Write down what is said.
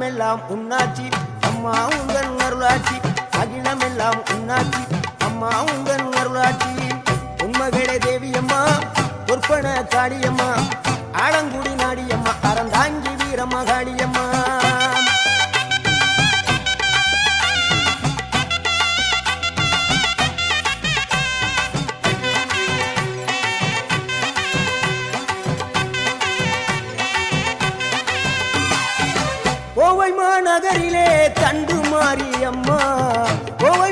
அகிலமெல்லாம் உன்னாட்சி அம்மா உந்தன் அருளாட்சி அகிலமெல்லாம் உன்னாட்சி அம்மா உந்தன் அருளாட்சி உண்மகளே தேவியம்மா பொற்பன காளியம்மா ஆலங்குடி நாடியம்மா அறந்தாங்கி வீரம்மா காளியம்மா கோவை மாநகரிலே தண்டு மாரியம்மா கோவை